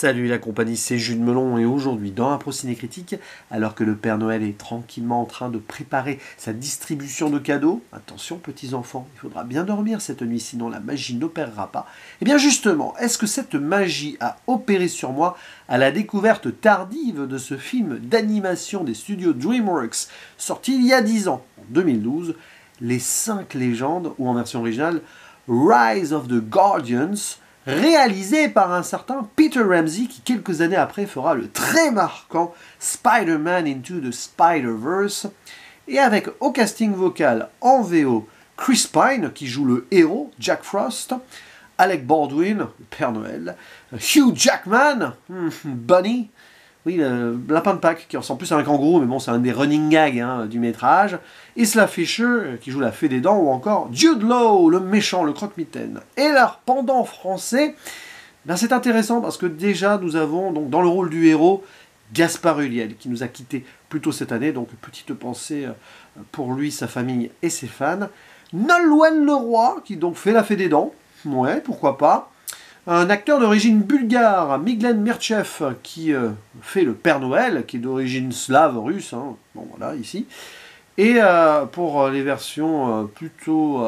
Salut la compagnie, c'est Jules Melon et aujourd'hui dans Impro Ciné Critique, alors que le Père Noël est tranquillement en train de préparer sa distribution de cadeaux, attention petits enfants, il faudra bien dormir cette nuit sinon la magie n'opérera pas. Et bien justement, est-ce que cette magie a opéré sur moi à la découverte tardive de ce film d'animation des studios DreamWorks, sorti il y a 10 ans, en 2012, Les 5 légendes, ou en version originale, Rise of the Guardians, réalisé par un certain Peter Ramsey qui quelques années après fera le très marquant Spider-Man Into the Spider-Verse, et avec au casting vocal en VO Chris Pine qui joue le héros Jack Frost, Alec Baldwin, le Père Noël, Hugh Jackman, Bunny, oui, le lapin de Pâques, qui ressemble plus à un kangourou, mais bon, c'est un des running gags du métrage. Isla Fisher, qui joue la fée des dents, ou encore Jude Law, le méchant, le croque-mitaine. Et leur pendant français, ben c'est intéressant parce que déjà, nous avons donc dans le rôle du héros, Gaspard Ulliel, qui nous a quittés plus tôt cette année, donc petite pensée pour lui, sa famille et ses fans. Nolwenn Leroy, qui donc fait la fée des dents, ouais, pourquoi pas. Un acteur d'origine bulgare, Miglen Mirchev, qui fait le Père Noël, qui est d'origine slave, russe, hein. Bon voilà, ici. Et pour les versions plutôt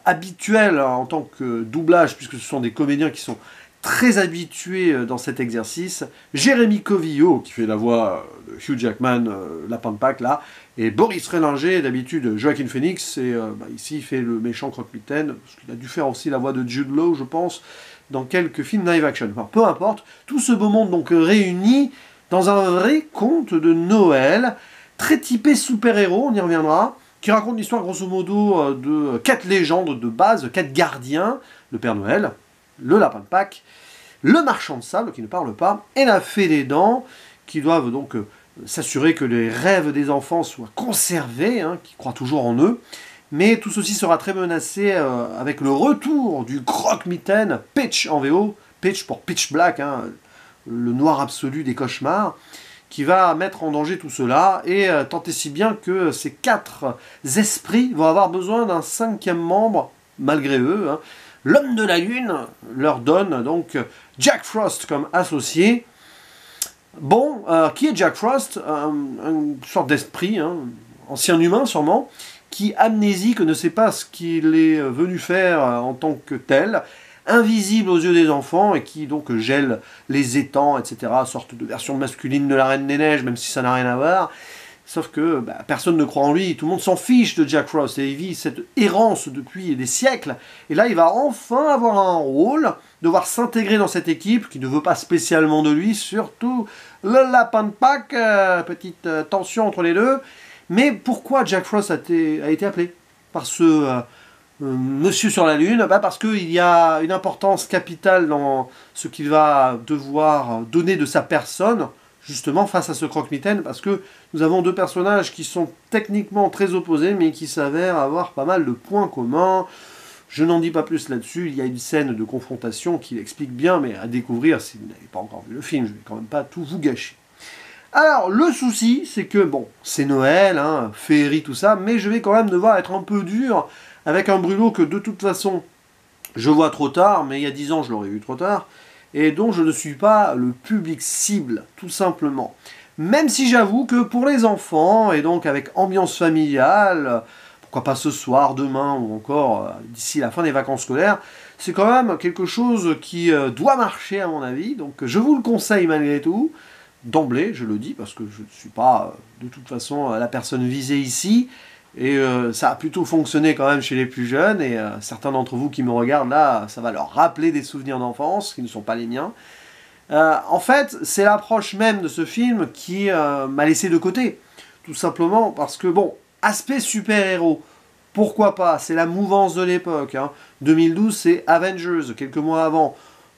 habituelles en tant que doublage, puisque ce sont des comédiens qui sont très habitués dans cet exercice, Jérémy Covillo, qui fait la voix de Hugh Jackman, Lapin de Pâques, là, et Boris Rélinger, d'habitude Joaquin Phoenix, et ici il fait le méchant croque-mitaine, parce qu'il a dû faire aussi la voix de Jude Law, je pense, dans quelques films live action. Enfin, peu importe, tout ce beau monde donc réuni dans un vrai conte de Noël, très typé super-héros, on y reviendra, qui raconte l'histoire grosso modo de 4 légendes de base, 4 gardiens, le Père Noël, le Lapin de Pâques, le Marchand de Sable, qui ne parle pas, et la Fée des Dents, qui doivent donc s'assurer que les rêves des enfants soient conservés, hein, qui croient toujours en eux. Mais tout ceci sera très menacé avec le retour du croque-mitaine Pitch en VO, Pitch pour Pitch Black, hein, le noir absolu des cauchemars, qui va mettre en danger tout cela, et tant et si bien que ces 4 esprits vont avoir besoin d'un 5e membre, malgré eux. Hein. L'homme de la Lune leur donne donc Jack Frost comme associé. Bon, qui est Jack Frost? Une sorte d'esprit, hein, ancien humain sûrement, qui, amnésique, ne sait pas ce qu'il est venu faire en tant que tel, invisible aux yeux des enfants, et qui donc gèle les étangs, etc., sorte de version masculine de la Reine des Neiges, même si ça n'a rien à voir. Sauf que personne ne croit en lui, tout le monde s'en fiche de Jack Frost, et il vit cette errance depuis des siècles, et là il va enfin avoir un rôle, devoir s'intégrer dans cette équipe, qui ne veut pas spécialement de lui, surtout le Lapin de Pâques, petite tension entre les deux. Mais pourquoi Jack Frost a été appelé par ce monsieur sur la Lune? Parce qu'il y a une importance capitale dans ce qu'il va devoir donner de sa personne, justement face à ce croque-mitaine, parce que nous avons 2 personnages qui sont techniquement très opposés, mais qui s'avèrent avoir pas mal de points communs. Je n'en dis pas plus là-dessus, il y a une scène de confrontation qui l'explique bien, mais à découvrir si vous n'avez pas encore vu le film, je ne vais quand même pas tout vous gâcher. Alors, le souci, c'est que, bon, c'est Noël, hein, féerie, tout ça, mais je vais quand même devoir être un peu dur avec un brûlot que, de toute façon, je vois trop tard, mais il y a 10 ans, je l'aurais vu trop tard, et dont je ne suis pas le public cible, tout simplement. Même si j'avoue que pour les enfants, et donc avec ambiance familiale, pourquoi pas ce soir, demain, ou encore d'ici la fin des vacances scolaires, c'est quand même quelque chose qui doit marcher, à mon avis, donc je vous le conseille malgré tout. D'emblée, je le dis, parce que je ne suis pas de toute façon la personne visée ici, et ça a plutôt fonctionné quand même chez les plus jeunes, et certains d'entre vous qui me regardent là, ça va leur rappeler des souvenirs d'enfance, qui ne sont pas les miens. En fait, c'est l'approche même de ce film qui m'a laissé de côté, tout simplement parce que, bon, aspect super-héros, pourquoi pas, c'est la mouvance de l'époque, hein. 2012, c'est Avengers, quelques mois avant.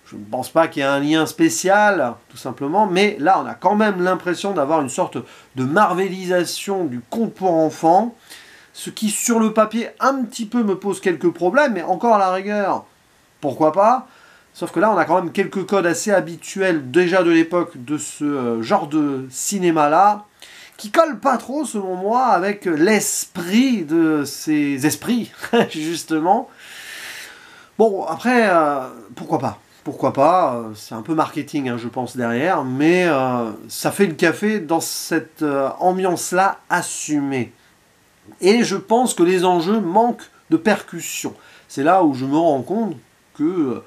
Je ne pense pas qu'il y ait un lien spécial, tout simplement, mais là, on a quand même l'impression d'avoir une sorte de marvelisation du conte pour enfants, ce qui, sur le papier, un petit peu me pose quelques problèmes, mais encore à la rigueur, pourquoi pas? Sauf que là, on a quand même quelques codes assez habituels, déjà de l'époque, de ce genre de cinéma-là, qui collent pas trop, selon moi, avec l'esprit de ces esprits, justement. Bon, après, pourquoi pas? pourquoi pas, c'est un peu marketing, hein, je pense, derrière, mais ça fait le café dans cette ambiance-là assumée. Et je pense que les enjeux manquent de percussion. C'est là où je me rends compte que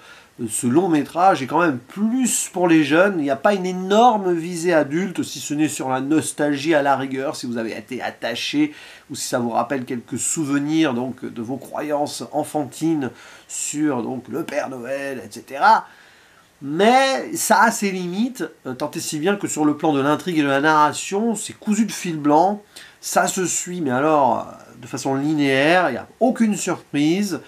ce long métrage est quand même plus pour les jeunes. Il n'y a pas une énorme visée adulte, si ce n'est sur la nostalgie à la rigueur, si vous avez été attaché ou si ça vous rappelle quelques souvenirs donc, de vos croyances enfantines sur donc, le Père Noël, etc. Mais ça a ses limites, tant et si bien que sur le plan de l'intrigue et de la narration, c'est cousu de fil blanc, ça se suit, mais alors de façon linéaire, il n'y a aucune surprise,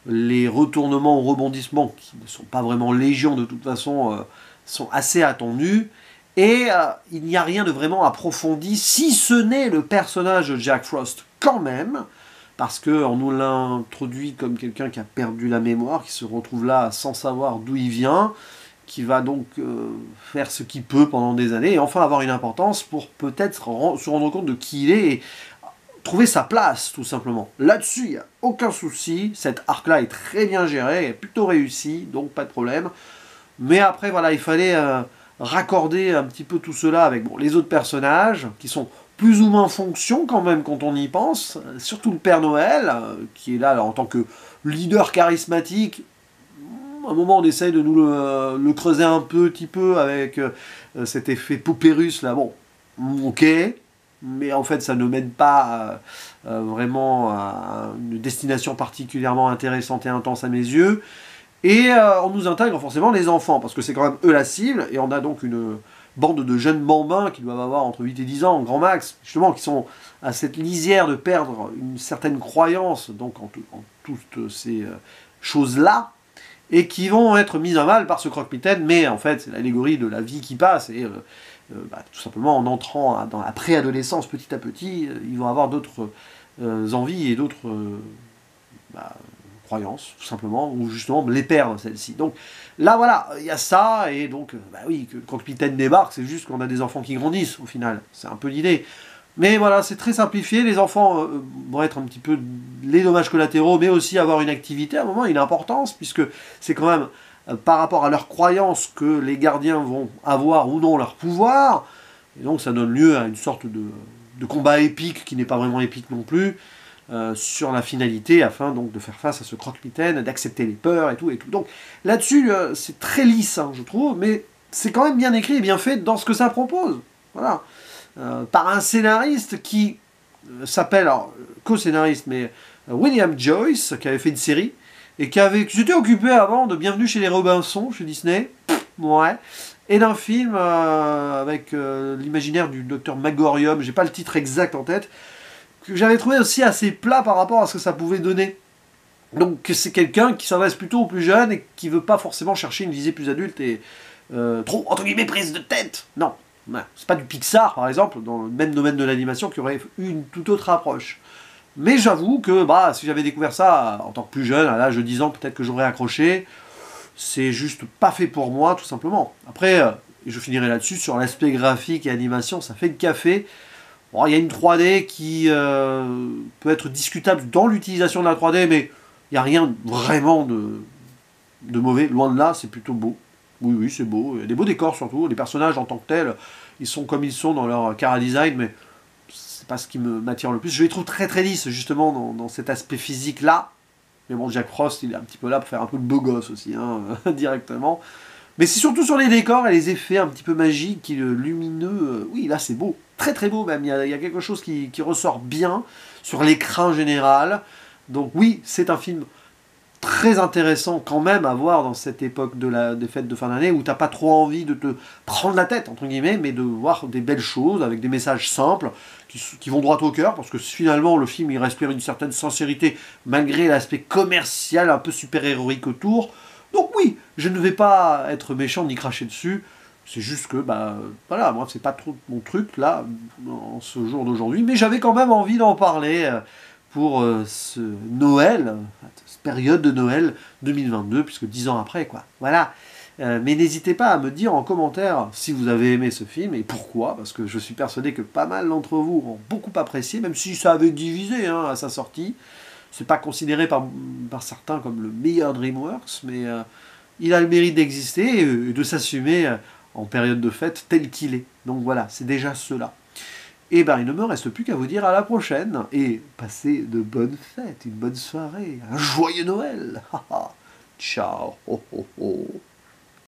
les retournements ou rebondissements, qui ne sont pas vraiment légion de toute façon, sont assez attendus, et il n'y a rien de vraiment approfondi, si ce n'est le personnage de Jack Frost quand même, parce qu'on nous l'introduit comme quelqu'un qui a perdu la mémoire, qui se retrouve là sans savoir d'où il vient, qui va donc faire ce qu'il peut pendant des années, et enfin avoir une importance pour peut-être se rendre compte de qui il est, et trouver sa place, tout simplement. Là-dessus, il n'y a aucun souci, cet arc-là est très bien géré, est plutôt réussi, donc pas de problème. Mais après, voilà, il fallait raccorder un petit peu tout cela avec les autres personnages, qui sont plus ou moins fonction quand même quand on y pense, surtout le Père Noël, qui est là alors, en tant que leader charismatique. À un moment on essaye de nous le creuser un petit peu avec cet effet poupée russe là, bon, ok, mais en fait ça ne mène pas vraiment à une destination particulièrement intéressante et intense à mes yeux. Et on nous intègre forcément les enfants, parce que c'est quand même eux la cible, et on a donc une bande de jeunes bambins qui doivent avoir entre 8 et 10 ans, grand max, justement, qui sont à cette lisière de perdre une certaine croyance donc en toutes ces choses-là, et qui vont être mises à mal par ce croque-mitaine, mais en fait c'est l'allégorie de la vie qui passe, et tout simplement en entrant dans la préadolescence petit à petit, ils vont avoir d'autres envies et d'autres croyances, tout simplement, ou justement les perdre, celles-ci. Donc là, voilà, il y a ça, et donc, oui, quand le capitaine débarque, c'est juste qu'on a des enfants qui grandissent, au final. C'est un peu l'idée. Mais voilà, c'est très simplifié, les enfants vont être un petit peu les dommages collatéraux, mais aussi avoir une activité, à un moment, une importance, puisque c'est quand même par rapport à leurs croyances que les gardiens vont avoir ou non leur pouvoir, et donc ça donne lieu à une sorte de combat épique, qui n'est pas vraiment épique non plus, sur la finalité, afin donc de faire face à ce croque-mitaine, d'accepter les peurs et tout, et tout. Donc là-dessus, c'est très lisse, hein, je trouve, mais c'est quand même bien écrit et bien fait dans ce que ça propose. Voilà. Par un scénariste qui s'appelle, alors, co-scénariste, mais William Joyce, qui avait fait une série, et qui s'était occupé avant de Bienvenue chez les Robinson, chez Disney, ouais, et d'un film avec l'imaginaire du docteur Magorium, j'ai pas le titre exact en tête, que j'avais trouvé aussi assez plat par rapport à ce que ça pouvait donner. Donc c'est quelqu'un qui s'adresse plutôt aux plus jeunes et qui veut pas forcément chercher une visée plus adulte et trop, entre guillemets, prise de tête. Non, c'est pas du Pixar, par exemple, dans le même domaine de l'animation, qui aurait eu une toute autre approche. Mais j'avoue que si j'avais découvert ça en tant que plus jeune, à l'âge de 10 ans, peut-être que j'aurais accroché. C'est juste pas fait pour moi, tout simplement. Après, et je finirai là-dessus, sur l'aspect graphique et animation, ça fait le café. Bon, il y a une 3D qui peut être discutable dans l'utilisation de la 3D, mais il n'y a rien vraiment de mauvais. Loin de là, c'est plutôt beau. Oui, oui, c'est beau. Il y a des beaux décors surtout. Les personnages en tant que tels, ils sont comme ils sont dans leur chara-design, mais c'est pas ce qui m'attire le plus. Je les trouve très très lisses, justement, dans cet aspect physique-là. Mais bon, Jack Frost, il est un petit peu là pour faire un peu le beau gosse aussi, hein, directement. Mais c'est surtout sur les décors et les effets un petit peu magiques, lumineux. Oui, là, c'est beau. Très très beau même. Il y a quelque chose qui ressort bien sur l'écran général. Donc oui, c'est un film très intéressant quand même à voir dans cette époque des fêtes de fin d'année où t'as pas trop envie de te prendre la tête, entre guillemets, mais de voir des belles choses avec des messages simples qui vont droit au cœur, parce que finalement le film il respire une certaine sincérité malgré l'aspect commercial un peu super-héroïque autour. Donc oui, je ne vais pas être méchant ni cracher dessus, c'est juste que, voilà, moi c'est pas trop mon truc là, en ce jour d'aujourd'hui, mais j'avais quand même envie d'en parler pour ce Noël, cette période de Noël 2022, puisque 10 ans après, quoi. Voilà. Mais n'hésitez pas à me dire en commentaire si vous avez aimé ce film et pourquoi, parce que je suis persuadé que pas mal d'entre vous ont beaucoup apprécié, même si ça avait divisé à sa sortie. C'est pas considéré par certains comme le meilleur DreamWorks, mais il a le mérite d'exister et de s'assumer en période de fête tel qu'il est. Donc voilà, c'est déjà cela. Et ben il ne me reste plus qu'à vous dire à la prochaine et passez de bonnes fêtes, une bonne soirée, un joyeux Noël. Ciao. Oh, oh, oh.